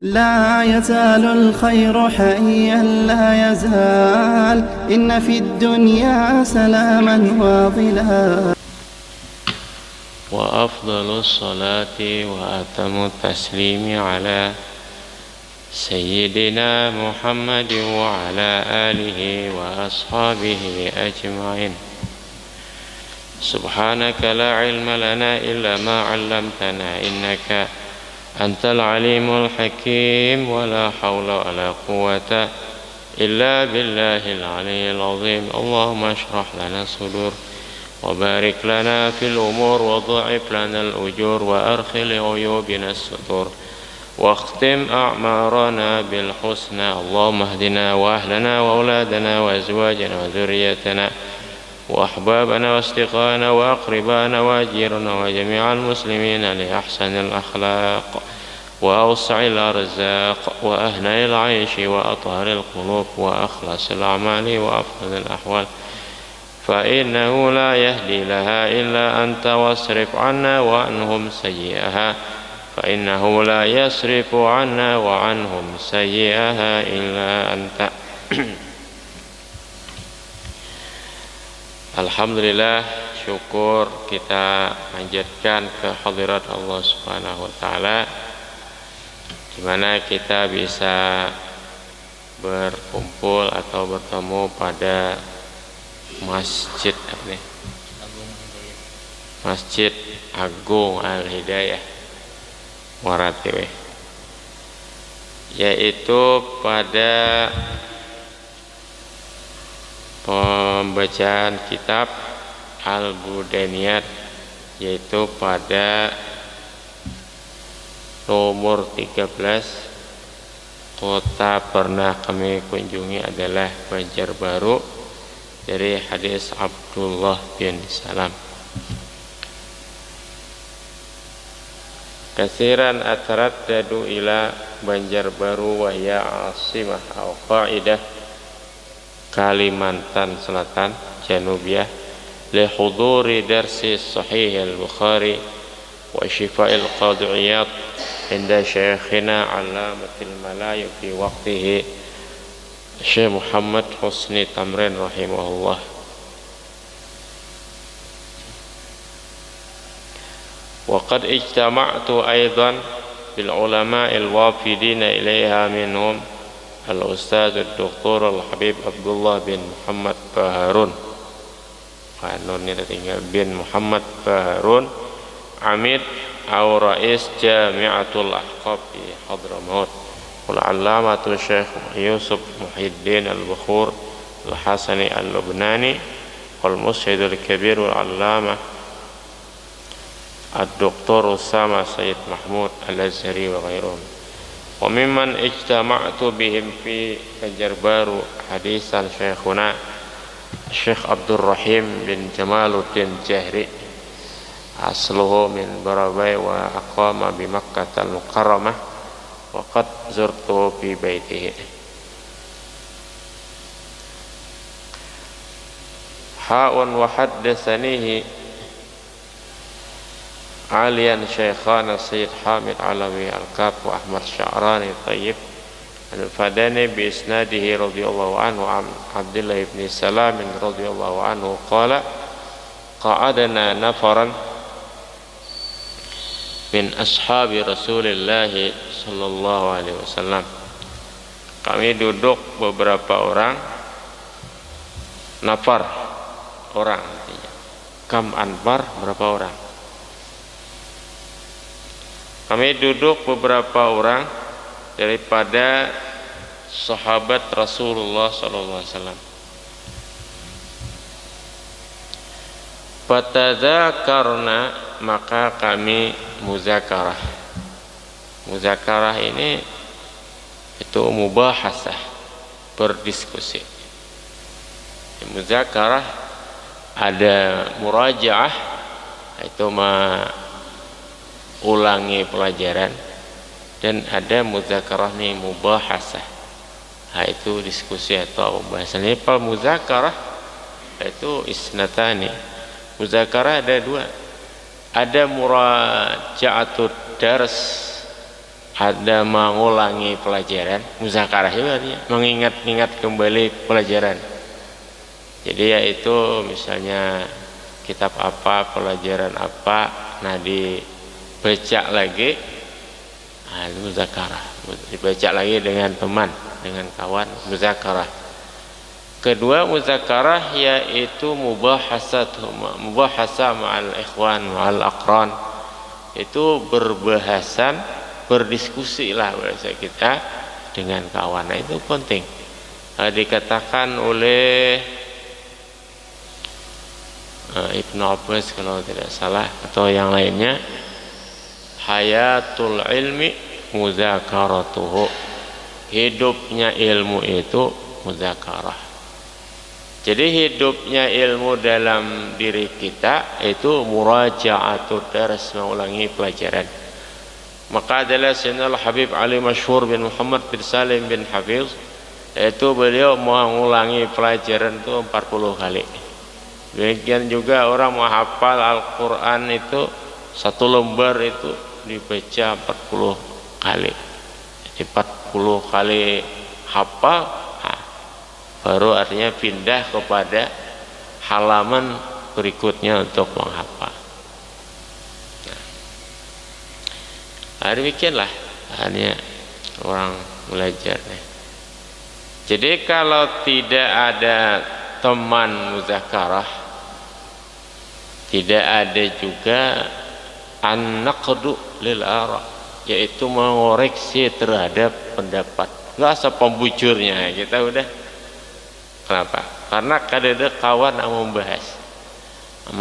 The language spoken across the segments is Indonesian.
لا يزال الخير حيا لا يزال إن في الدنيا سلاما واضلا. وأفضل الصلاة وأتم التسليم على سيدنا محمد وعلى آله وأصحابه أجمعين. سبحانك لا علم لنا إلا ما علمتنا إنك أنت العليم الحكيم ولا حول ولا قوة إلا بالله العلي العظيم. اللهم اشرح لنا الصدور وبارك لنا في الأمور وضعف لنا الأجور وأرخل عيوبنا الستور واختم أعمارنا بالحسنى. اللهم اهدنا وأهلنا وأولادنا وأزواجنا وذريتنا وأحبابنا وأصدقائنا وأقربائنا وأجيرنا وجميع المسلمين لأحسن الأخلاق وأوسع الأرزاق وأهنى العيش وأطهر القلوب وأخلص الأعمال وأفضل الأحوال، فإنه لا يهدي لها إلا أنت واصرف عنا وعنهم سيئها، فإنه لا يصرف عنا وعنهم سيئها إلا أنت. Alhamdulillah, syukur kita panjatkan ke hadirat Allah Subhanahu wa taala, di mana kita bisa berkumpul atau bertemu pada Masjid Masjid Agung Al-Hidayah Waratiwe, yaitu pada pembacaan kitab Al-Budaniyat, yaitu pada nomor 13. Kota pernah kami kunjungi adalah Banjarbaru, dari hadis Abdullah bin Salam. Katsiran ataraddadu ila Banjarbaru wa hiya asimah aw qa'idah Kalimantan Selatan Janubiyah li huduri darsi Sahih al-Bukhari wa Shifa'il Qad'iyat inda Syekhina Alamatil Malayu fi waqtihi Syekh Muhammad Husni Tamrin rahimahullah. Wa qad ijtama'tu aidan bil ulama'il wafidina ilaiha minhum Al-Ustaz Dr. Al-Habib Abdullah bin Muhammad Baharun, Fanunnya tinggal bin Muhammad Baharun, Amid atau Rais Jami'atul Ahqaf di Hadramaut, Al-Allamatul Syekh Yusuf Muhyiddin Al-Bukhur Al-Hasani Al-Lubnani, Wal-Musyidul Kabir Wal-Allamah Ad-Dr. Usama Sayyid Mahmud Al-Azhari wa ghairuhum. Wa mimman ijtama'tu bihim fi Banjarbaru hadisan Syekhuna Syekh Abdul Rahim bin Jamaluddin Jahri, asluhu min Barabai wa aqama bi Makkah al-Mukarramah wa qad zurtu fi baitihi. Ha'un wa haddatsanihi Alian Syekhana Sayyid Hamid Alawi Al-Kaf wa Ahmad Sya'rani Tayyib Al-Fadani bi isnadihi radhiyallahu anhu an Abdullah ibn Salam radhiyallahu anhu qala qa'adna nafaran min ashabi Rasulillah sallallahu alaihi wasallam. Kami duduk beberapa orang, nafar orang artinya. Kam anfar berapa orang? Kami duduk beberapa orang daripada sahabat Rasulullah SAW. Fatadzakarna, maka kami muzakarah. Muzakarah ini itu mubahasah, berdiskusi. Di muzakarah ada murajaah, itu ulangi pelajaran, dan ada muzakarah nih mubahasah, itu diskusi atau pembahasan. Ini pal muzakarah itu isnatani. Muzakarah ada dua, ada muraja'atud dars ada mengulangi pelajaran, muzakarah juga artinya mengingat-ingat kembali pelajaran. Jadi yaitu misalnya kitab apa, pelajaran apa, nah dibaca lagi, nah itu muzakarah. Dibaca lagi dengan teman, dengan kawan, muzakarah. Kedua muzakarah yaitu mubahasa ma'al ikhwan, ma'al aqran. Itu berbahasan, berdiskusi lah bahasa kita dengan kawan. Nah, itu penting. Dikatakan oleh Ibnu Abbas kalau tidak salah atau yang lainnya, hayatul ilmi muzakaratuhu, hidupnya ilmu itu muzakarah. Jadi hidupnya ilmu dalam diri kita itu muraja'atul dars, mengulangi pelajaran. Maka adalah Sayyidina Al-Habib Ali Masyhur bin Muhammad bin Salim bin Hafiz, yaitu beliau mengulangi pelajaran itu 40 kali. Demikian juga orang menghafal Al-Quran itu satu lembar itu dibaca 40 kali. Jadi 40 kali hafal, baru artinya pindah kepada halaman berikutnya untuk menghafal. Nah, demikianlah hanya orang belajarnya. Jadi kalau tidak ada teman muzakarah, tidak ada juga an-naqdu lil ara, yaitu mengoreksi terhadap pendapat. Nggak usah pembujurnya, kita udah. Kenapa? Karena kadang-kadang kawan yang membahas,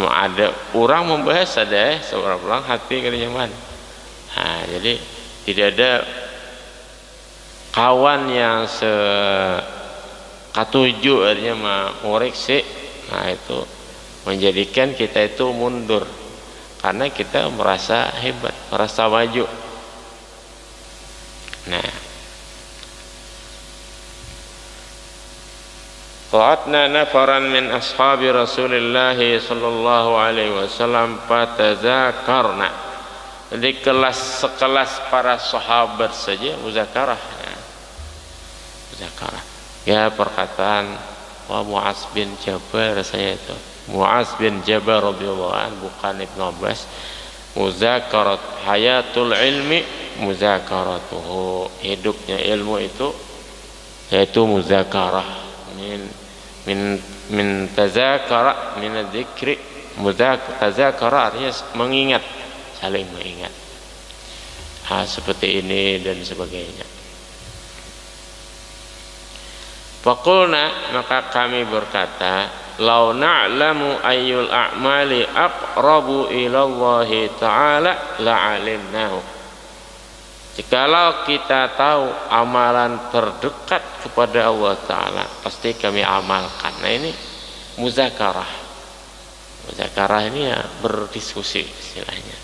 ada orang membahas, ada seorang hati kada nyaman. Nah, jadi tidak ada kawan yang sekatuju artinya mengoreksi. Nah, itu menjadikan kita itu mundur karena kita merasa hebat, merasa maju. Nah, qa'adna nafaran min ashabi Rasulillah sallallahu alaihi wasallam fatazakarna. Jadi sekelas para sahabat saja muzakarah. Muzakarah. Ya, perkataan Mu'az bin Jabal rasanya itu. Mu'az bin Jabal radhiyallahu anhu, bukan Ibnu Abbas. Muzakarat hayatul ilmi muzakaratuhu, hidupnya ilmu itu yaitu muzakarah. Min tazakara min adzikri, tazakara artinya mengingat, saling mengingat. Seperti ini dan sebagainya. Faqulna, maka kami berkata, lau na'lamu ayyul a'mali aqrabu ila Allah ta'ala la'alimnahu. Jikalau kita tahu amalan terdekat kepada Allah Ta'ala, pasti kami amalkan. Nah, ini muzakarah. Muzakarah ini ya berdiskusi istilahnya.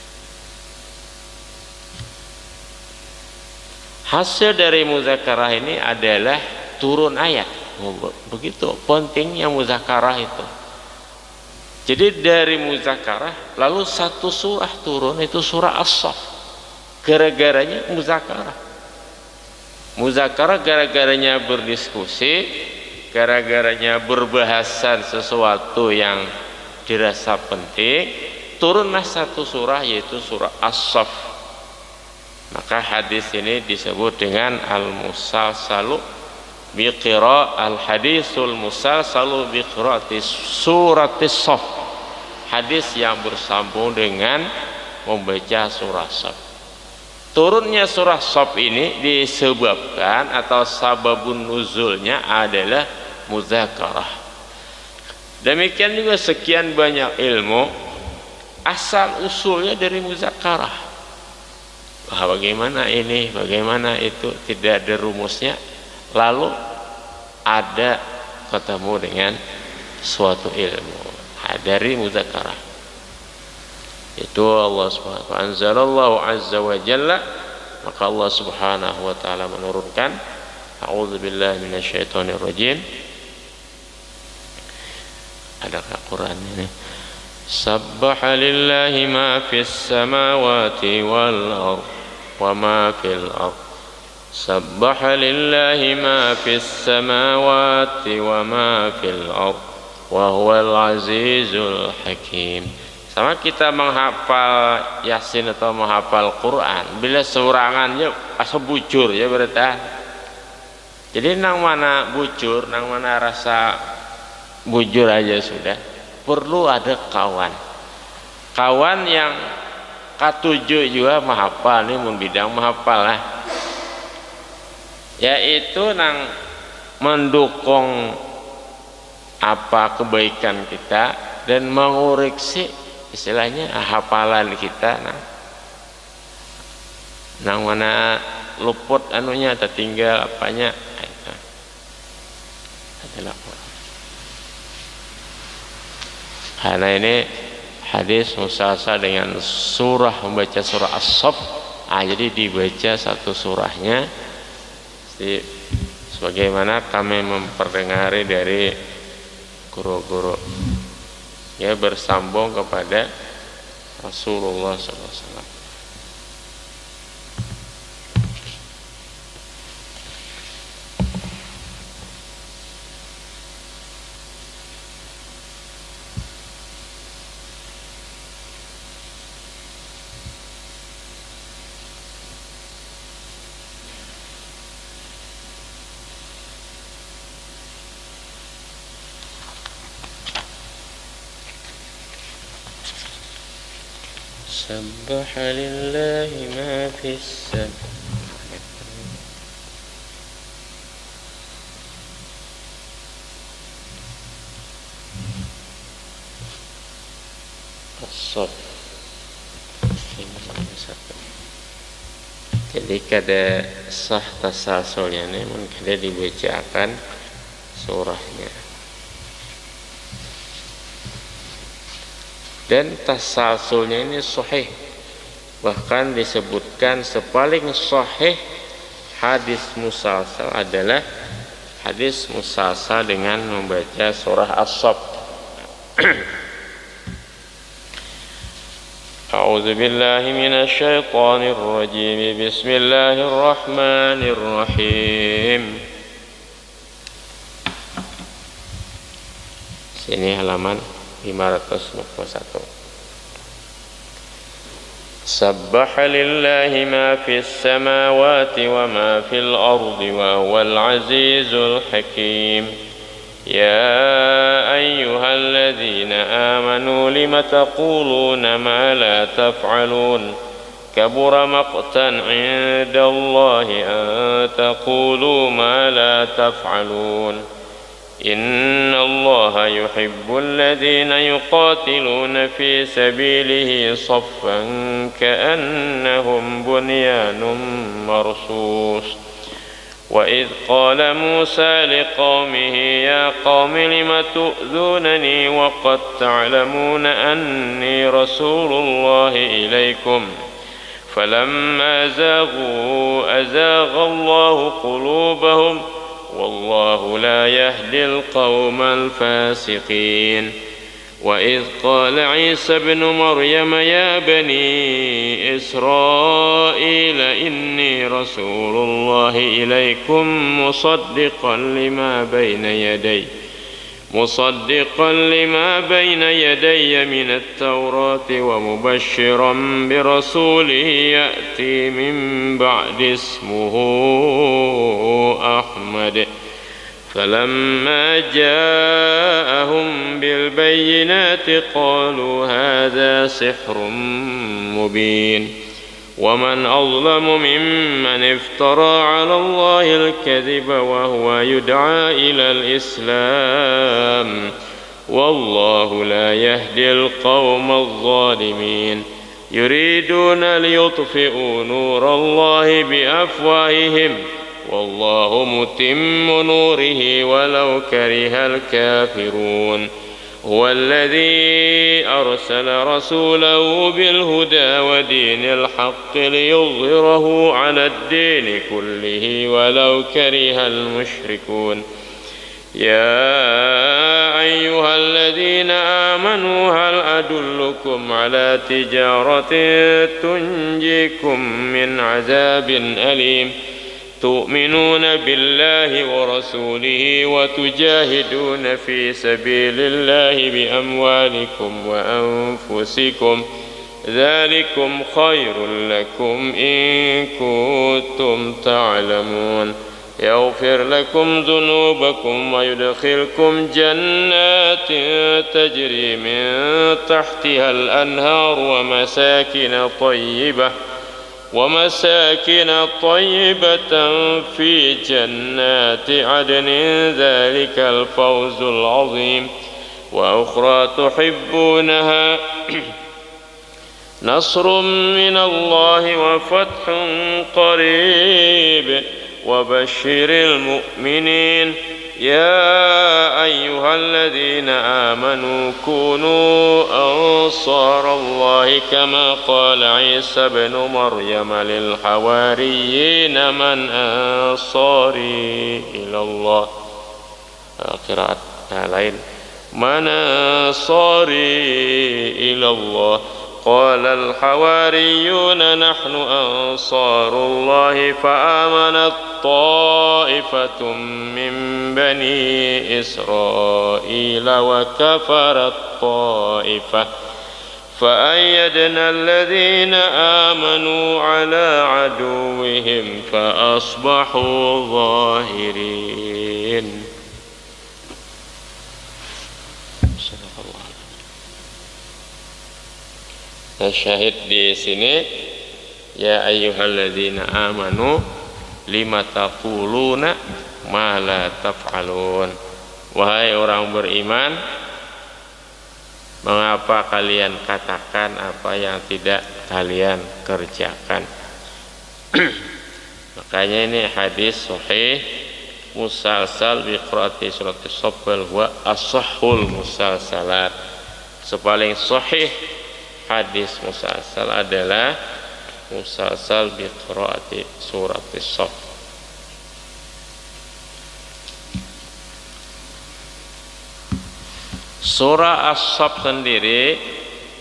Hasil dari muzakarah ini adalah turun ayat. Begitu pentingnya muzakarah itu. Jadi dari muzakarah lalu satu surah turun, itu surah As-Saff. Gara-garanya muzakarah. Muzakarah gara-garanya berdiskusi, gara-garanya berbahasan sesuatu yang dirasa penting, turunlah satu surah yaitu surah As-Saff. Maka hadis ini disebut dengan al-musalsalu biqira al-hadisul musalsalu biqiraati suratis Saff. Hadis yang bersambung dengan membaca surah Saff. Turunnya surah Saff ini disebabkan atau sababun nuzulnya adalah muzakarah. Demikian juga sekian banyak ilmu asal usulnya dari muzakarah. Bagaimana ini, bagaimana itu, tidak ada rumusnya. Lalu ada ketemu dengan suatu ilmu dari muzakarah. Itu Allah Subhanahu wa ta'ala anzalallahu azza wa jalla, maka Allah Subhanahu wa ta'ala menurunkan, a'udzubillahi minasyaitonir rajim. Adakah Quran ini? Sabbaha lillahi ma fis samawati wal ardh wa ma fil ardh. Sabbaha lillahi ma fis samawati wa ma fil ardh wa huwal azizul hakim. Sama kita menghafal Yasin atau menghafal Quran, bila seurangannya asa bujur ya berarti. Jadi nang mana bujur, nang mana rasa bujur aja sudah. Perlu ada kawan yang katujuh juga menghafal, ini membidang menghafal lah. Yaitu nang mendukung apa kebaikan kita dan mengoreksi istilahnya hafalan kita nang mana luput anunya tertinggal apanya itu adalah. Karena ini hadis musalsal dengan surah, membaca surah As-Saff. Jadi dibaca satu surahnya sebagaimana kami memperdengari dari guru-guru ya, bersambung kepada Rasulullah SAW. Sabbaha lillahi ma fis As-Saff. Jadi kada sah tasalsulnya ini kada dibacakan surahnya. Dan tasalsulnya ini sahih, bahkan disebutkan sepaling sahih hadis musalsal adalah hadis musalsal dengan membaca surah As-Saff. A'udzu billahi minasy syaithanir rajim. Bismillahirrahmanirrahim. Sini halaman 521. Sabbaha lillahi ma fis samawati wa ma fil ardi wa huwal azizul hakim. Ya ayyuhalladzina amanu lima taquluna ma la taf'alun. Kabura maqtan 'indallahi an taqulu ma la taf'alun. إن الله يحب الذين يقاتلون في سبيله صفا كأنهم بنيان مرصوص وإذ قال موسى لقومه يا قوم لم تؤذونني وقد تعلمون أني رسول الله إليكم فلما زاغوا أزاغ الله قلوبهم والله لا يهدي القوم الفاسقين وإذ قال عيسى ابن مريم يا بني إسرائيل إني رسول الله إليكم مصدقا لما بين يدي من التوراة ومبشرا برسول يأتي من بعد اسمه أحمد فلما جاءهم بالبينات قالوا هذا سحر مبين ومن أظلم ممن افترى على الله الكذب وهو يدعى إلى الإسلام والله لا يهدي القوم الظالمين يريدون ليطفئوا نور الله بأفواههم والله متم نوره ولو كره الكافرون هو الذي أرسل رسوله بالهدى ودين الحق ليظهره على الدين كله ولو كره المشركون يا أيها الذين آمنوا هل أدلكم على تجارة تنجيكم من عذاب أليم تؤمنون بالله ورسوله وتجاهدون في سبيل الله بأموالكم وأنفسكم ذلكم خير لكم إن كنتم تعلمون يغفر لكم ذنوبكم ويدخلكم جنات تجري من تحتها الأنهار ومساكن طيبة في جنات عدن ذلك الفوز العظيم وأخرى تحبونها نصر من الله وفتح قريب وبشر المؤمنين يا أيها الذين آمنوا كونوا أنصار الله كما قال عيسى ابن مريم للحواريين من أنصاري إلى الله قراءة lain من أنصاري إلى الله قال الحواريون نحن أنصار الله فآمنت طائفة من بني إسرائيل وكفرت طائفة فأيدنا الذين آمنوا على عدوهم فأصبحوا ظاهرين. Nah, syahid di sini ya ayyuhalladzina amanu lima taquluna ma la taf'alun. Wahai orang beriman, mengapa kalian katakan apa yang tidak kalian kerjakan? Makanya ini hadis sahih musalsal bi qiraati surat as-saff wa as-sahhul musalsalat. Sepaling sahih hadis musalsal adalah musalsal bi qiraati surat as-saff. Surah as-saff sendiri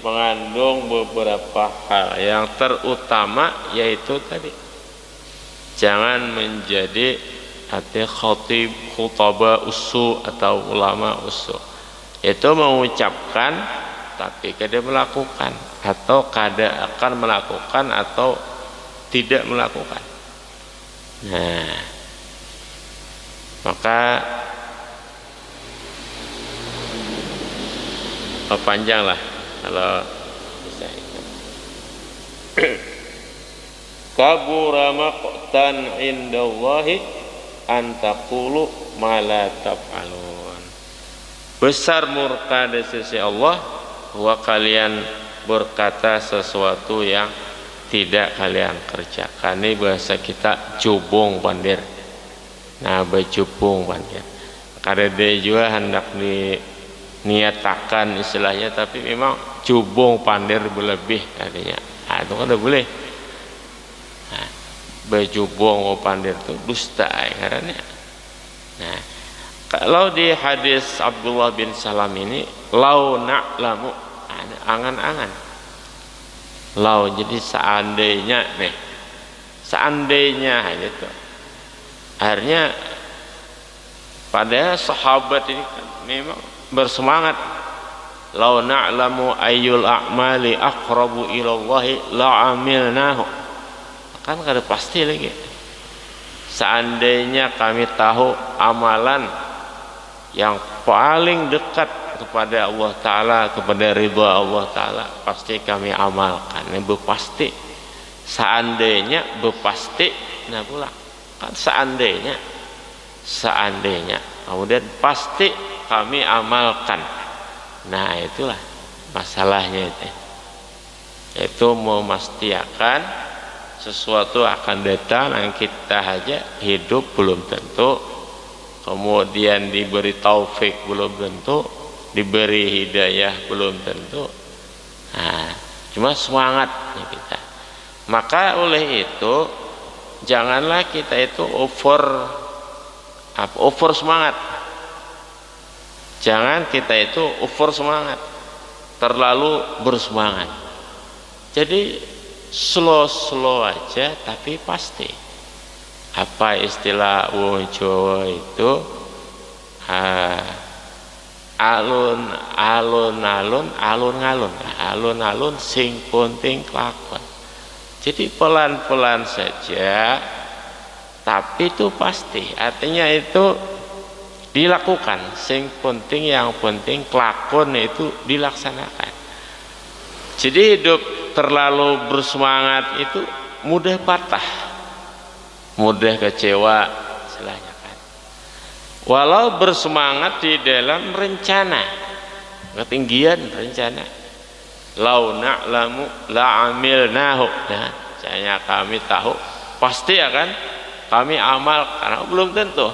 mengandung beberapa hal. Yang terutama yaitu tadi, jangan menjadi khutbah usu atau ulama usu. Itu mengucapkan tapi kada melakukan, atau kada akan melakukan atau tidak melakukan. Nah, maka panjang lah kalau bisa. Kabura maqtan indallahi an taqulu ma la taf'alun. Besar murka di sisi Allah bahwa kalian berkata sesuatu yang tidak kalian kerjakan. Ini bahasa kita jubung pandir. Nah, berjubung pandir. Karena dia juga hendak diniatakan istilahnya, tapi memang jubung pandir berlebih artinya. Nah, itu kan udah boleh. Nah, berjubung pandir itu dusta karena. Nah, kalau di hadis Abdullah bin Salam ini lau na'lamu, angan-angan. Lau jadi seandainya nih. Seandainya gitu. Akhirnya pada sahabat ini kan memang bersemangat. Lau na'lamu ayyul a'mali aqrabu ilallahi la'amilnahu. Kan kada pasti lagi. Seandainya kami tahu amalan yang paling dekat kepada Allah Ta'ala, kepada ridha Allah Ta'ala, pasti kami amalkan. Ini berpasti. Seandainya berpasti, nah pula kan seandainya, kemudian pasti kami amalkan. Nah itulah masalahnya itu. Itu memastikan sesuatu akan datang yang kita aja hidup belum tentu, kemudian diberi taufik belum tentu, diberi hidayah belum tentu. Nah, cuma semangatnya kita. Maka oleh itu janganlah kita itu over semangat. Jangan kita itu over semangat, terlalu bersemangat. Jadi slow aja tapi pasti. Apa istilah wong Jawa itu? Alun-alun sing penting kelakon. Jadi pelan-pelan saja tapi itu pasti, artinya itu dilakukan. Sing penting, yang penting kelakon itu dilaksanakan. Jadi hidup terlalu bersemangat itu mudah patah, mudah kecewa istilahnya kan. Walau bersemangat di dalam rencana, ketinggian rencana, lau na'lamu la'amilnahu, nah saya kami tahu pasti akan kami amal, karena belum tentu.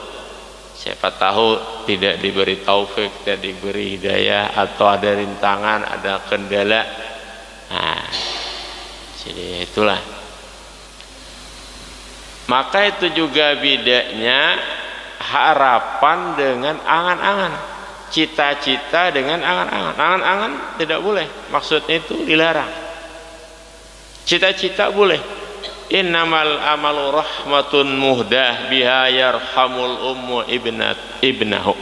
Siapa tahu tidak diberi taufik, tidak diberi hidayah, atau ada rintangan, ada kendala. Nah, jadi itulah. Maka itu juga bedanya harapan dengan angan-angan, cita-cita dengan angan-angan. Angan-angan tidak boleh, maksudnya itu dilarang. Cita-cita boleh. Innamal amalu rahmatun muhdah biha yarhamul ummu ibnahu.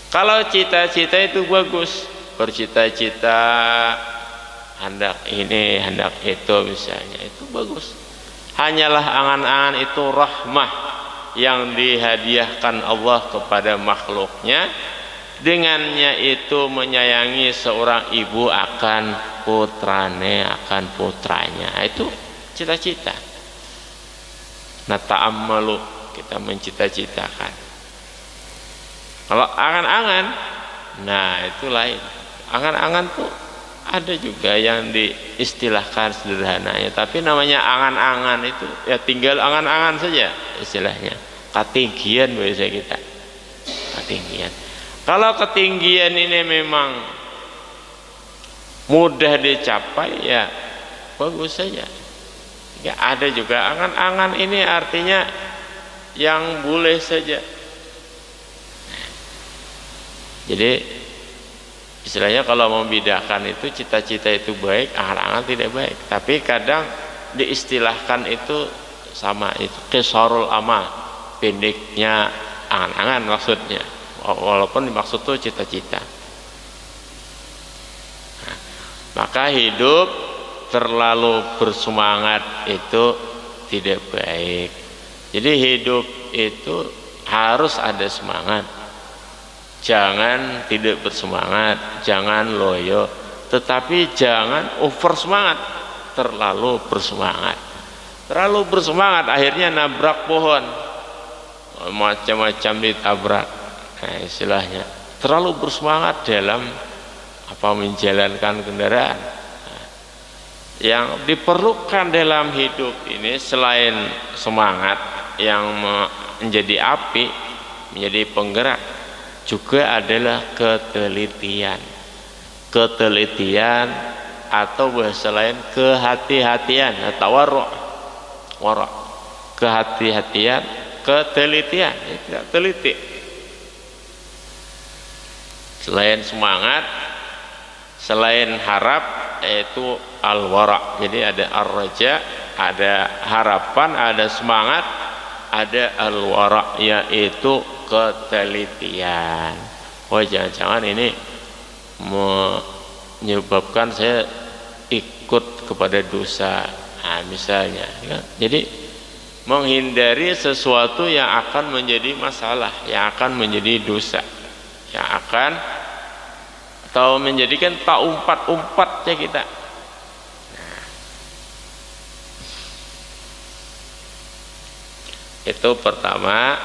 Kalau cita-cita itu bagus, bercita-cita hendak ini hendak itu misalnya, itu bagus. Hanyalah angan-angan itu rahmah yang dihadiahkan Allah kepada makhluknya. Dengannya itu menyayangi seorang ibu akan putranya, itu cita-cita. Nah, ta'ammalu, kita mencita-citakan. Kalau angan-angan, nah itu lain. Angan-angan tuh ada juga yang diistilahkan sederhananya, tapi namanya angan-angan itu ya tinggal angan-angan saja istilahnya. Ketinggian biasa kita, ketinggian. Kalau ketinggian ini memang mudah dicapai, ya bagus saja. Ya, ada juga angan-angan ini artinya yang boleh saja. Jadi istilahnya kalau membedakan itu cita-cita itu baik, angan-angan tidak baik. Tapi kadang diistilahkan itu sama, itu qisarul amal, pendeknya angan-angan maksudnya, walaupun dimaksud itu cita-cita. Nah, maka hidup terlalu bersemangat itu tidak baik. Jadi hidup itu harus ada semangat. Jangan tidak bersemangat, jangan loyo, tetapi jangan over semangat, terlalu bersemangat. Terlalu bersemangat akhirnya nabrak pohon, macam-macam ditabrak. Nah, istilahnya terlalu bersemangat dalam menjalankan kendaraan. Yang diperlukan dalam hidup ini selain semangat yang menjadi api, menjadi penggerak, juga adalah ketelitian. Ketelitian atau bahasa lain kehati-hatian, tawarru', kehati-hatian, ketelitian, tidak teliti. Selain semangat, selain harap, yaitu al-wara'. Jadi ada ar-raja, ada harapan, ada semangat, ada al-wara', yaitu ketelitian. Oh, jangan-jangan ini menyebabkan saya ikut kepada dosa, nah, misalnya ya. Jadi menghindari sesuatu yang akan menjadi masalah, yang akan menjadi dosa, yang akan atau menjadikan tak umpat-umpatnya kita. Nah, itu pertama,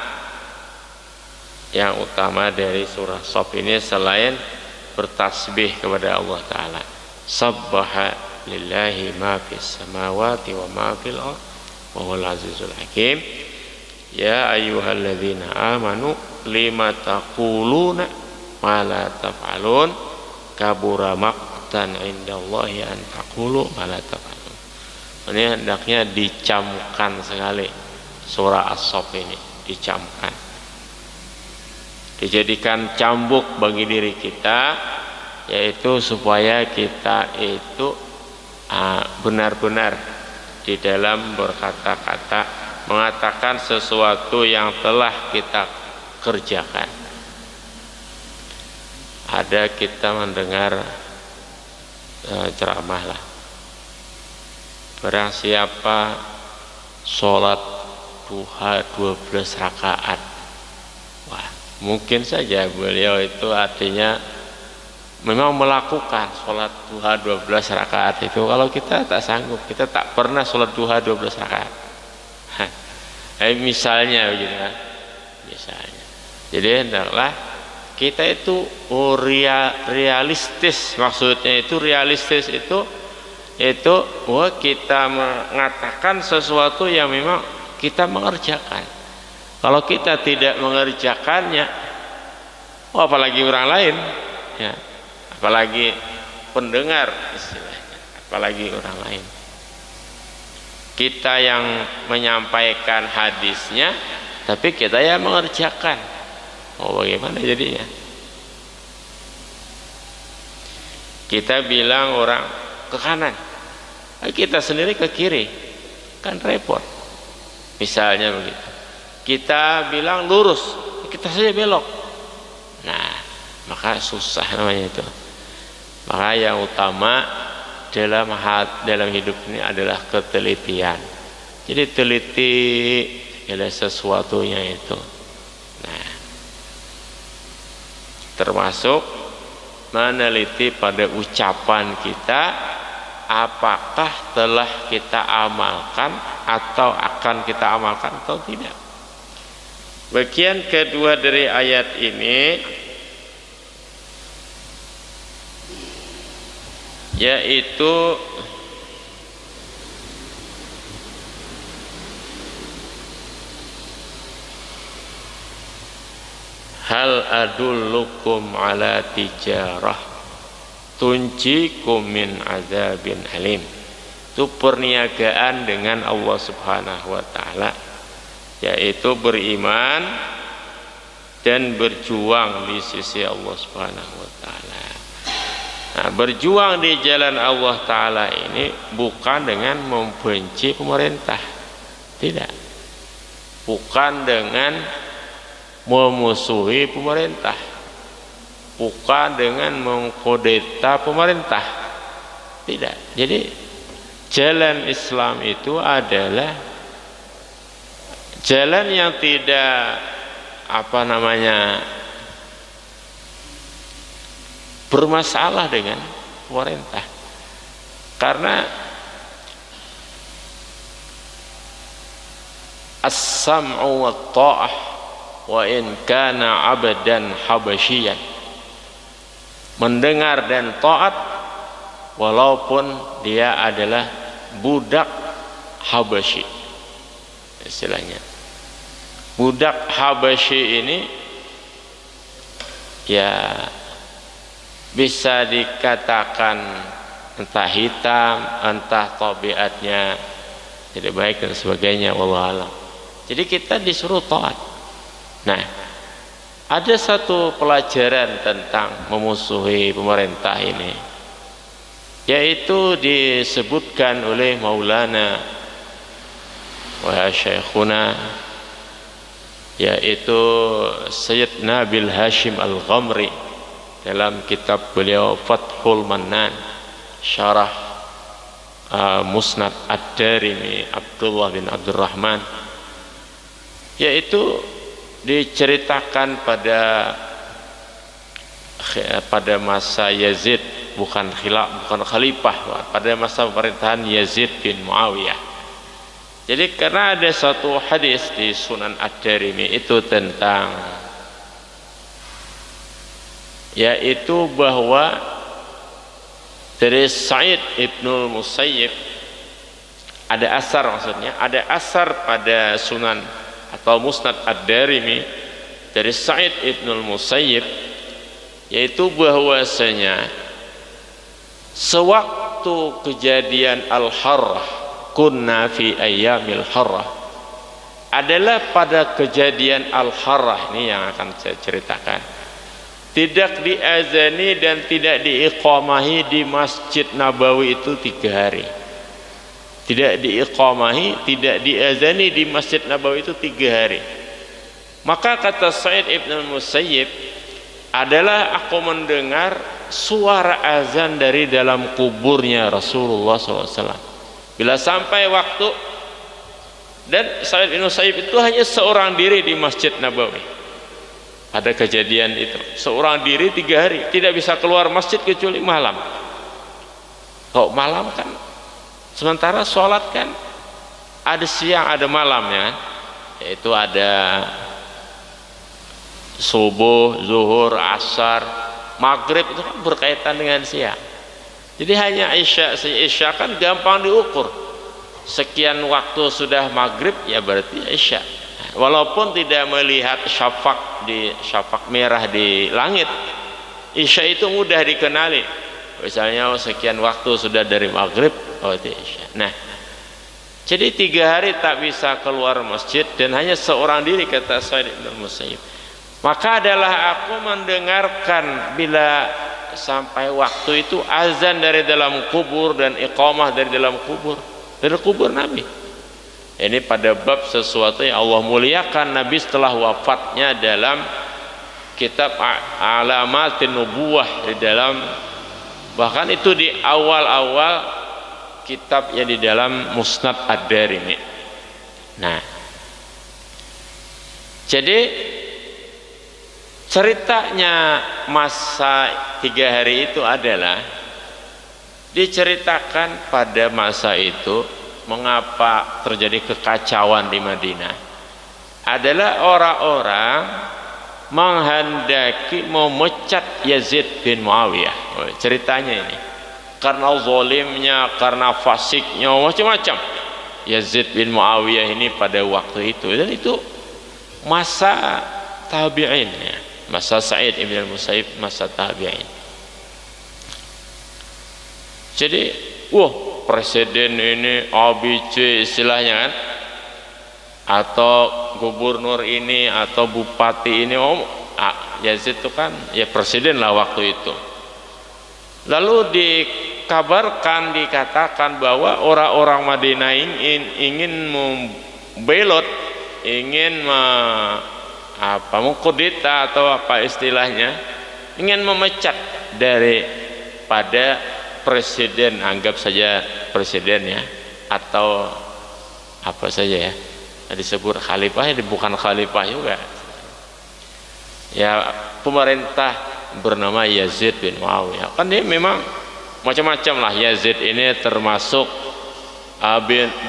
yang utama dari surah Shaf ini selain bertasbih kepada Allah Ta'ala. Sabbaha lillahi ma fis samawati wa ma fil ardh wa huwal azizul hakim. Ya ayyuhalladzina amanu lima taquluna ma la taf'alun kabura maqtan indallahi an taqulu ma la taf'alun. Ini hendaknya dicamkan sekali surah As-Saff ini, dicamkan dijadikan cambuk bagi diri kita, yaitu supaya kita itu benar-benar di dalam berkata-kata mengatakan sesuatu yang telah kita kerjakan. Ada kita mendengar ceramah lah, barang siapa sholat duha 12 rakaat, wah, mungkin saja beliau itu artinya memang melakukan sholat duha 12 rakaat itu. Kalau kita tak sanggup, kita tak pernah sholat duha 12 rakaat. Misalnya begitu kan, misalnya. Jadi hendaklah kita itu realistis, maksudnya itu realistis itu wah, kita mengatakan sesuatu yang memang kita mengerjakan. Kalau kita tidak mengerjakannya, apalagi orang lain, ya, apalagi pendengar istilahnya, apalagi orang lain. Kita yang menyampaikan hadisnya, tapi kita yang mengerjakan. Bagaimana jadinya? Kita bilang orang ke kanan, kita sendiri ke kiri, kan repot. Misalnya begitu. Kita bilang lurus, kita saja belok. Nah, maka susah namanya itu. Maka yang utama dalam hidup ini adalah ketelitian. Jadi teliti adalah sesuatunya itu. Nah, termasuk meneliti pada ucapan kita, apakah telah kita amalkan atau akan kita amalkan atau tidak. Bagian kedua dari ayat ini yaitu hal adullukum ala tijarah tunjikum min azabin alim. Itu perniagaan dengan Allah Subhanahu wa taala, yaitu beriman dan berjuang di sisi Allah Subhanahu wa taala. Nah, berjuang di jalan Allah taala ini bukan dengan membenci pemerintah. Tidak. Bukan dengan memusuhi pemerintah, bukan dengan mengkudeta pemerintah, tidak. Jadi jalan Islam itu adalah jalan yang tidak bermasalah dengan pemerintah, karena as-sam'u wa ta'ah wa in kana 'abdan habasyian, mendengar dan taat walaupun dia adalah budak Habasyi. Istilahnya budak Habasyi ini ya bisa dikatakan entah hitam, entah tabiatnya tidak baik dan sebagainya, wallahu a'lam. Jadi kita disuruh taat. Nah, ada satu pelajaran tentang memusuhi pemerintah ini, yaitu disebutkan oleh Maulana wa Syekhuna, yaitu Sayyid Nabil Hashim Al-Ghamri dalam kitab beliau Fathul Mannan syarah Musnad Ad-Darimi Abdullah bin Abdurrahman, yaitu diceritakan pada masa Yazid, bukan khalifah, pada masa pemerintahan Yazid bin Muawiyah. Jadi karena ada satu hadis di Sunan Ad-Darimi itu tentang, yaitu bahwa dari Sa'id ibnul Musayyib ada asar pada Sunan atau Musnad Ad-Darimi dari Sa'id ibnul Musayyib, yaitu bahwasanya sewaktu kejadian Al-Harrah, kunna fi ayyamil harrah, adalah pada kejadian Al-Harrah ini yang akan saya ceritakan. Tidak diazani dan tidak diiqamahi di Masjid Nabawi itu 3 hari. Tidak diiqamahi, tidak diazani di Masjid Nabawi itu 3 hari. Maka kata Sa'id ibn Musayyib, adalah aku mendengar suara azan dari dalam kuburnya Rasulullah SAW. Bila sampai waktu, dan Sa'id bin Musayyib itu hanya seorang diri di Masjid Nabawi. Ada kejadian itu, seorang diri 3 hari, tidak bisa keluar masjid kecuali malam. Kalau malam kan, sementara sholat kan ada siang ada malam ya, yaitu ada subuh, zuhur, asar, maghrib itu kan berkaitan dengan siang. Jadi hanya isya kan gampang diukur. Sekian waktu sudah maghrib ya berarti isya. Walaupun tidak melihat syafaq merah di langit, isya itu mudah dikenali. Misalnya sekian waktu sudah dari maghrib, oh itu isya. Nah, jadi 3 hari tak bisa keluar masjid dan hanya seorang diri, kata Sa'id bin Musayyib. Maka adalah aku mendengarkan bila sampai waktu itu azan dari dalam kubur dan iqamah dari dalam kubur, dari kubur Nabi. Ini pada bab sesuatu yang Allah muliakan Nabi setelah wafatnya dalam kitab Alamatin Nubuwah, di dalam, bahkan itu di awal-awal kitab yang di dalam Musnad Ad-Darimi. Nah, jadi ceritanya masa 3 hari itu adalah diceritakan pada masa itu. Mengapa terjadi kekacauan di Madinah? Adalah orang-orang menghendaki memecat Yazid bin Muawiyah. Ceritanya ini karena zalimnya, karena fasiknya, macam-macam Yazid bin Muawiyah ini pada waktu itu. Dan itu masa tabi'in ya. Masa Sa'id ibn al-Musayyib, masa tabi'in. Jadi presiden ini ABC istilahnya kan, atau gubernur ini atau bupati ini, Yazid itu kan ya presiden lah waktu itu. Lalu dikabarkan, dikatakan bahwa orang-orang Madinah ingin membelot, ingin mengkudeta atau apa istilahnya, ingin memecat daripada presiden, anggap saja presiden ya, atau apa saja ya, disebut khalifah, ya bukan khalifah juga ya, pemerintah bernama Yazid bin Muawiyah. Kan dia memang macam-macam lah. Yazid ini termasuk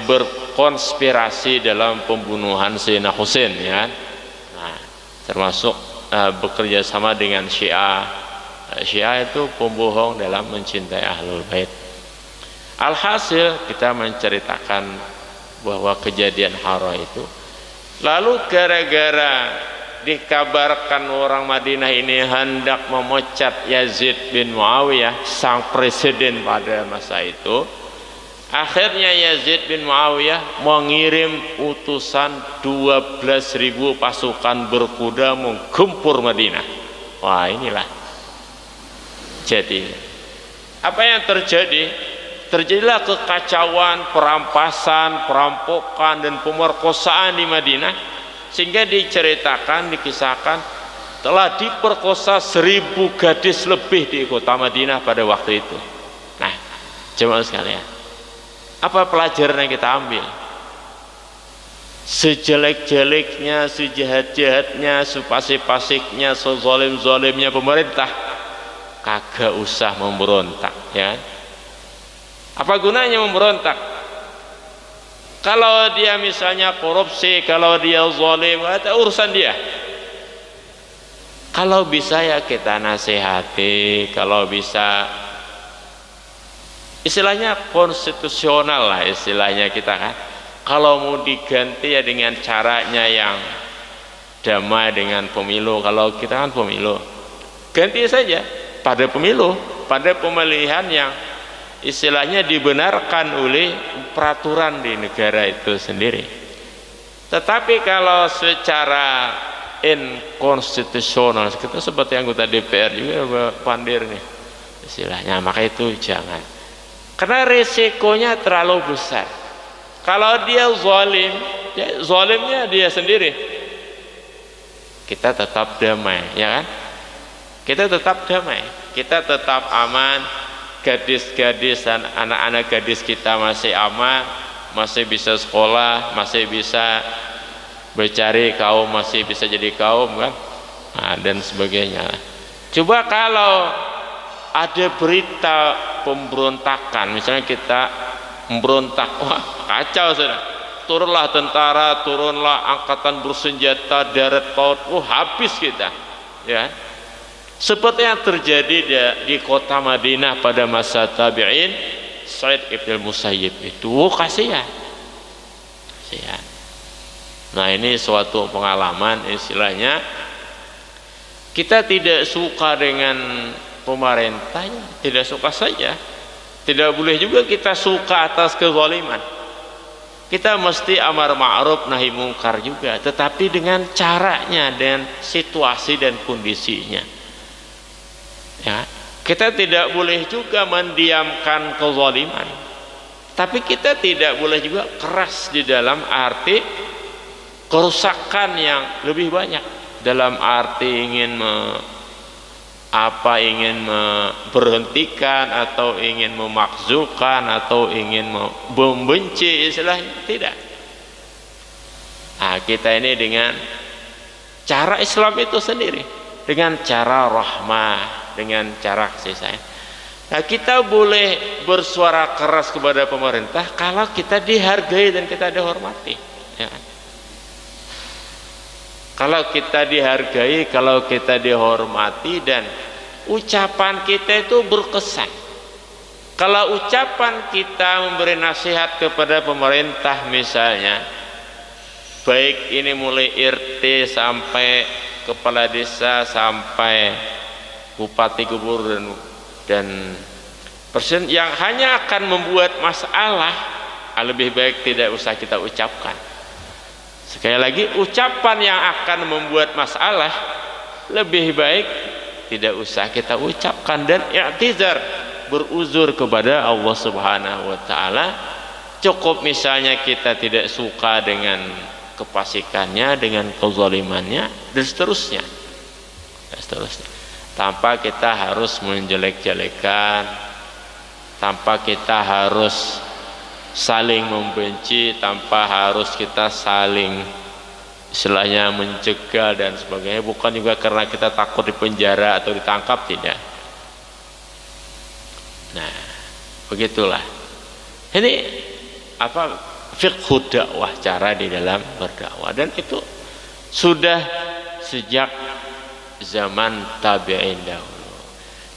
berkonspirasi dalam pembunuhan Sayyidina Husain ya. Nah, termasuk bekerja sama dengan Syiah. Syiah itu pembohong dalam mencintai Ahlul Bait. Alhasil kita menceritakan bahwa kejadian Harrah itu, lalu gara-gara dikabarkan orang Madinah ini hendak memecat Yazid bin Muawiyah, sang presiden pada masa itu, akhirnya Yazid bin Muawiyah mengirim utusan 12.000 pasukan berkuda menggempur Madinah. Wah, inilah. Jadi apa yang terjadi? Terjadilah kekacauan, perampasan, perampokan dan pemerkosaan di Madinah, sehingga diceritakan, dikisahkan telah diperkosa 1.000 gadis lebih di kota Madinah pada waktu itu. Nah, jemaah sekalian, apa pelajaran yang kita ambil? Sejelek-jeleknya, sejahat-jahatnya, sepasik-pasiknya, sezalim-zalimnya pemerintah, kagak usah memberontak ya. Apa gunanya memberontak? Kalau dia misalnya korupsi, kalau dia zalim, ada urusan dia. Kalau bisa ya kita nasihati, kalau bisa istilahnya konstitusional lah istilahnya kita kan. Kalau mau diganti ya dengan caranya yang damai, dengan pemilu. Kalau kita kan pemilu, ganti saja pada pemilu, pada pemilihan yang istilahnya dibenarkan oleh peraturan di negara itu sendiri. Tetapi kalau secara inkonstitusional, kita seperti anggota DPR juga pandir nih istilahnya, maka itu jangan, karena resikonya terlalu besar. Kalau dia zalim, zalimnya dia sendiri, kita tetap damai, ya kan? Kita tetap damai, kita tetap aman, gadis-gadis dan anak-anak gadis kita masih aman, masih bisa sekolah, masih bisa bercari kaum, masih bisa jadi kaum kan, nah, dan sebagainya. Coba kalau ada berita pemberontakan, misalnya kita memberontak, wah kacau sudah, turunlah tentara, turunlah angkatan bersenjata darat laut, habis kita, ya. Seperti yang terjadi di kota Madinah pada masa tabi'in, Sa'id ibn Musayyib itu, kasihan. Nah, ini suatu pengalaman, istilahnya kita tidak suka dengan pemerintahnya, tidak suka saja, tidak boleh juga kita suka atas kezaliman. Kita mesti amar ma'ruf nahi mungkar juga, tetapi dengan caranya dan situasi dan kondisinya, ya. Kita tidak boleh juga mendiamkan kezaliman, tapi kita tidak boleh juga keras di dalam arti kerusakan yang lebih banyak, dalam arti ingin memberhentikan atau ingin memakzukan atau ingin membenci, istilahnya tidak. Nah, kita ini dengan cara Islam itu sendiri, dengan cara rahmah, dengan cara kasih sayang. Nah, kita boleh bersuara keras kepada pemerintah kalau kita dihargai dan kita dihormati, ya. Kalau kita dihargai, kalau kita dihormati dan ucapan kita itu berkesan. Kalau ucapan kita memberi nasihat kepada pemerintah misalnya, baik ini mulai RT sampai kepala desa sampai bupati, gubernur dan presiden, yang hanya akan membuat masalah, lebih baik tidak usah kita ucapkan. Sekali lagi, ucapan yang akan membuat masalah lebih baik tidak usah kita ucapkan, dan i'tizar, beruzur kepada Allah Subhanahu wa taala. Cukup misalnya kita tidak suka dengan kefasikannya, dengan kezalimannya dan seterusnya. Tanpa kita harus menjelek-jelekan, tanpa kita harus saling membenci, tanpa harus kita saling istilahnya mencegah dan sebagainya. Bukan juga karena kita takut dipenjara atau ditangkap, tidak. Nah, begitulah. Ini fiqh dakwah, cara di dalam berdakwah, dan itu sudah sejak zaman tabi'in dahulu.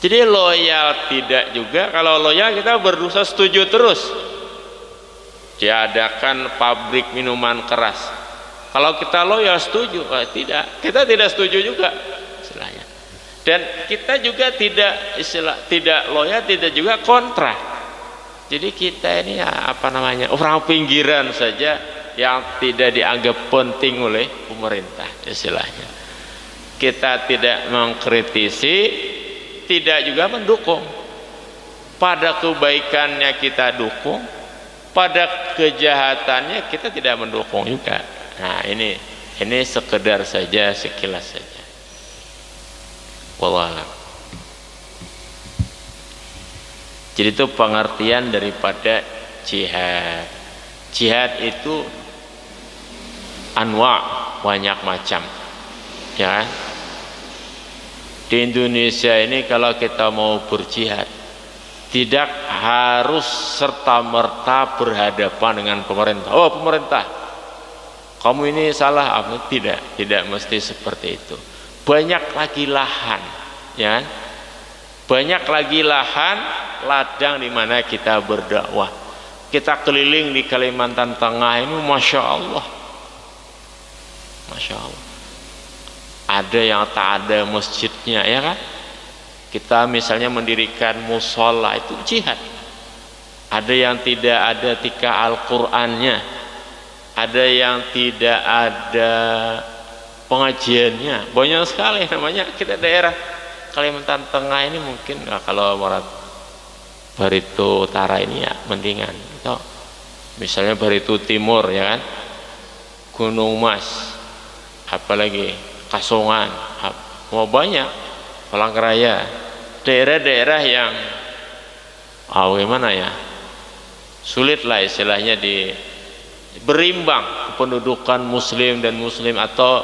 Jadi loyal tidak juga. Kalau loyal kita berdosa setuju terus diadakan pabrik minuman keras. Kalau kita loyal setuju, tidak, kita tidak setuju juga istilahnya. Dan kita juga tidak loyal, tidak juga kontra. Jadi kita ini orang pinggiran saja yang tidak dianggap penting oleh pemerintah istilahnya. Kita tidak mengkritisi, tidak juga mendukung. Pada kebaikannya kita dukung, pada kejahatannya kita tidak mendukung juga. Nah, ini sekedar saja, sekilas saja. Wallahu a'lam. Jadi itu pengertian daripada jihad. Jihad itu anwa, banyak macam, ya. Di Indonesia ini kalau kita mau berjihad, tidak harus serta-merta berhadapan dengan pemerintah. Oh, pemerintah, kamu ini salah. Tidak mesti seperti itu. Banyak lagi lahan, ya. Banyak lagi lahan, ladang di mana kita berdakwah. Kita keliling di Kalimantan Tengah ini, masya Allah, masya Allah. Ada yang tak ada masjidnya, ya kan? Kita misalnya mendirikan musola, itu jihad. Ada yang tidak ada tika Al-Qur'annya, ada yang tidak ada pengajiannya, banyak sekali namanya. Kita daerah Kalimantan Tengah ini mungkin kalau Marat Barito Utara ini ya mendingan gitu. Misalnya Barito Timur ya kan, Gunung Mas, apalagi Kasongan, mau banyak, Palangkaraya, daerah-daerah yang gimana ya, sulit lah istilahnya di berimbang kependudukan muslim dan muslim atau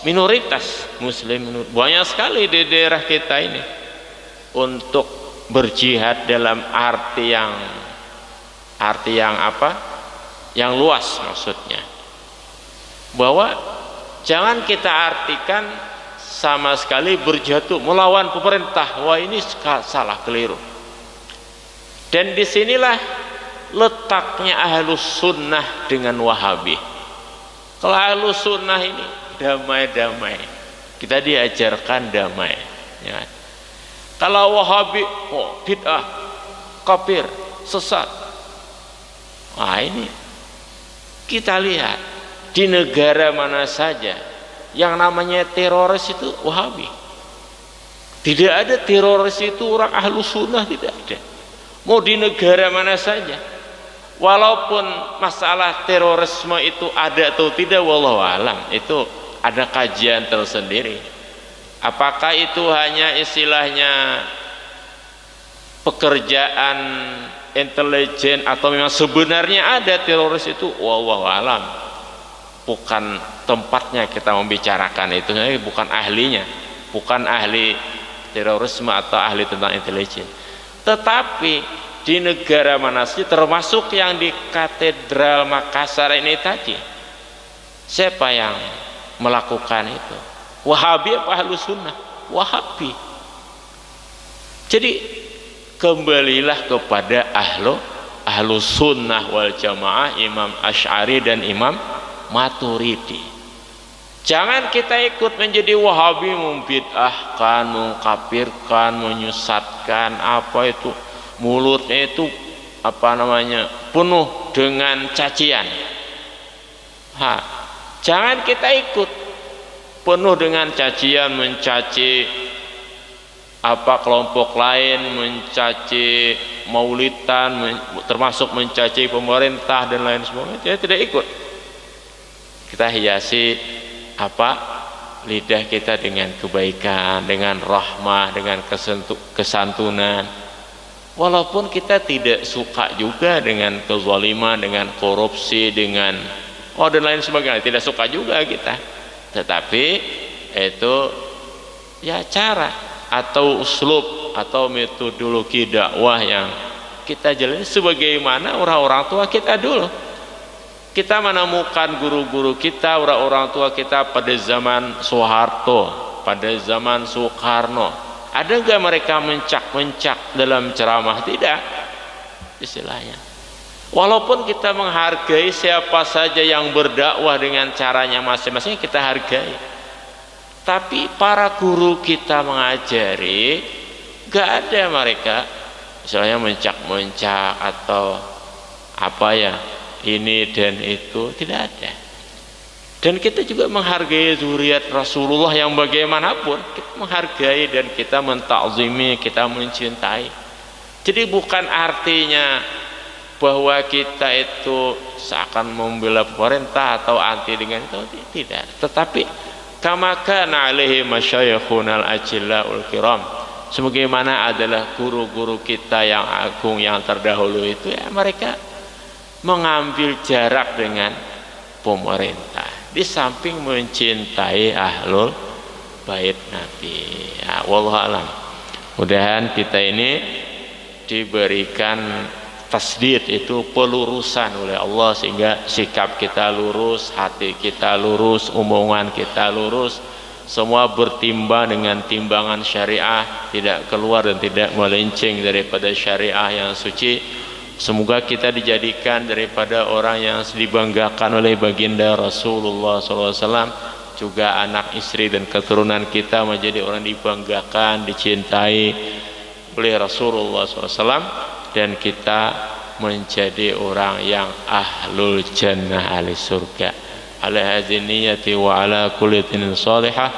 minoritas muslim. Banyak sekali di daerah kita ini untuk berjihad dalam arti yang apa, yang luas maksudnya, bahwa jangan kita artikan sama sekali berjihad itu melawan pemerintah. Wah, ini salah, keliru. Dan disinilah letaknya Ahlus Sunnah dengan Wahabi. Kalau Ahlus Sunnah ini damai-damai, kita diajarkan damai ya. Kalau Wahabi bid'ah, kafir, sesat. Nah, ini kita lihat di negara mana saja yang namanya teroris itu Wahabi. Tidak ada teroris itu orang Ahlus Sunnah, tidak ada. Mau di negara mana saja, walaupun masalah terorisme itu ada atau tidak, wallahu alam, itu ada kajian tersendiri. Apakah itu hanya istilahnya pekerjaan intelijen atau memang sebenarnya ada teroris itu, wallahu alam, bukan tempatnya kita membicarakan itu, bukan ahlinya, bukan ahli terorisme atau ahli tentang intelijen. Tetapi di negara mana sih, termasuk yang di Katedral Makassar ini tadi, siapa yang melakukan itu? Wahabi apa Ahlus Sunnah? Wahabi. Jadi kembalilah kepada Ahlus Sunnah wal Jamaah, Imam Asy'ari dan Imam Maturidi. Jangan kita ikut menjadi Wahabi, membid'ahkan, mengkafirkan, menyesatkan, apa itu, mulutnya itu apa namanya, penuh dengan cacian. Jangan kita ikut penuh dengan cacian, mencaci apa kelompok lain, mencaci maulidan, termasuk mencaci pemerintah dan lain sebagainya. Kita tidak ikut. Kita hiasi apa, lidah kita dengan kebaikan, dengan rahmah, dengan kesantunan. Walaupun kita tidak suka juga dengan kezaliman, dengan korupsi, dengan dan lain sebagainya, tidak suka juga kita. Tetapi itu ya cara atau uslub atau metodologi dakwah yang kita jalani sebagaimana orang-orang tua kita dulu. Kita menemukan guru-guru kita, orang-orang tua kita pada zaman Soeharto, pada zaman Soekarno. Ada nggak mereka mencak-mencak dalam ceramah? Tidak, istilahnya. Walaupun kita menghargai siapa saja yang berdakwah dengan caranya masing-masing, kita hargai. Tapi para guru kita mengajari, nggak ada mereka misalnya mencak-mencak atau apa ya, ini dan itu, tidak ada. Dan kita juga menghargai zuriat Rasulullah yang bagaimanapun, kita menghargai dan kita mentakzimi, kita mencintai. Jadi bukan artinya bahwa kita itu seakan membela pemerintah atau anti dengan itu, tidak. Tetapi kama kana alaihi masyayikhunal ajillaul kiram, sebagaimana adalah guru-guru kita yang agung yang terdahulu itu, ya mereka mengambil jarak dengan pemerintah di samping mencintai ahlul bait Nabi. Ya, wallahu alam. Mudahan kita ini diberikan tasdid, itu pelurusan oleh Allah, sehingga sikap kita lurus, hati kita lurus, omongan kita lurus, semua bertimbang dengan timbangan syariah, tidak keluar dan tidak melenceng daripada syariah yang suci. Semoga kita dijadikan daripada orang yang dibanggakan oleh baginda Rasulullah SAW, juga anak istri dan keturunan kita menjadi orang dibanggakan, dicintai oleh Rasulullah SAW, dan kita menjadi orang yang ahlul jannah ahli surga. Ala hadhihi niyyati wa ala kulli tin salihah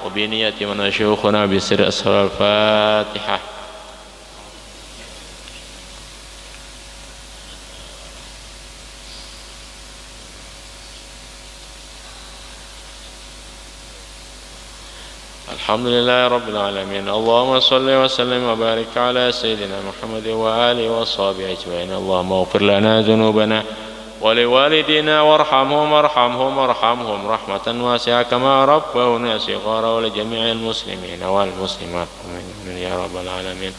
wa bi niyyati man syuyukhuna bi sirri asrar al-Fatihah. الحمد لله رب العالمين. اللهم صل وسلم وبارك على سيدنا محمد وآله وصحبه أجمعين. اللهم اغفر لنا ذنوبنا ولوالدينا وارحمهم رحمة واسعة كما ربونا صغارا ولجميع المسلمين والمسلمات يا رب العالمين.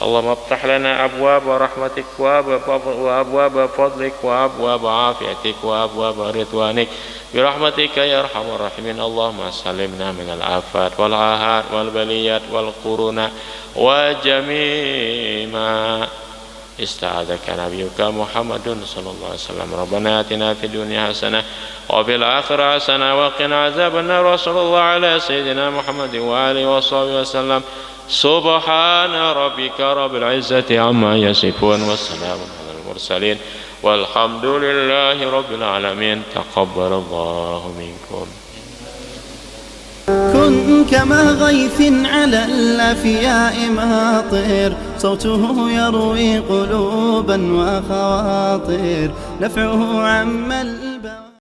اللهم افتح لنا أبواب رحمتك وأبواب فضلك وأبواب عافيتك وأبواب رضوانك برحمتك يا أرحم الراحمين. اللهم سلمنا من الآفات والعاهات والبليات والقرون وجميع ما استعاذك نبيك محمد صلى الله عليه وسلم. ربنا آتنا في الدنيا حسنة وفي الآخرة حسنة وقنا عذاب النار. وصلى الله على سيدنا محمد وآله وصحبه وسلم. سبحان ربك رب العزة عما يصفون والسلام على المرسلين والحمد لله رب العالمين. تقبل الله منكم. كن كما غيث على الأفياء ماطر صوته يروي قلوبا وخواطر نفعه عم البوار.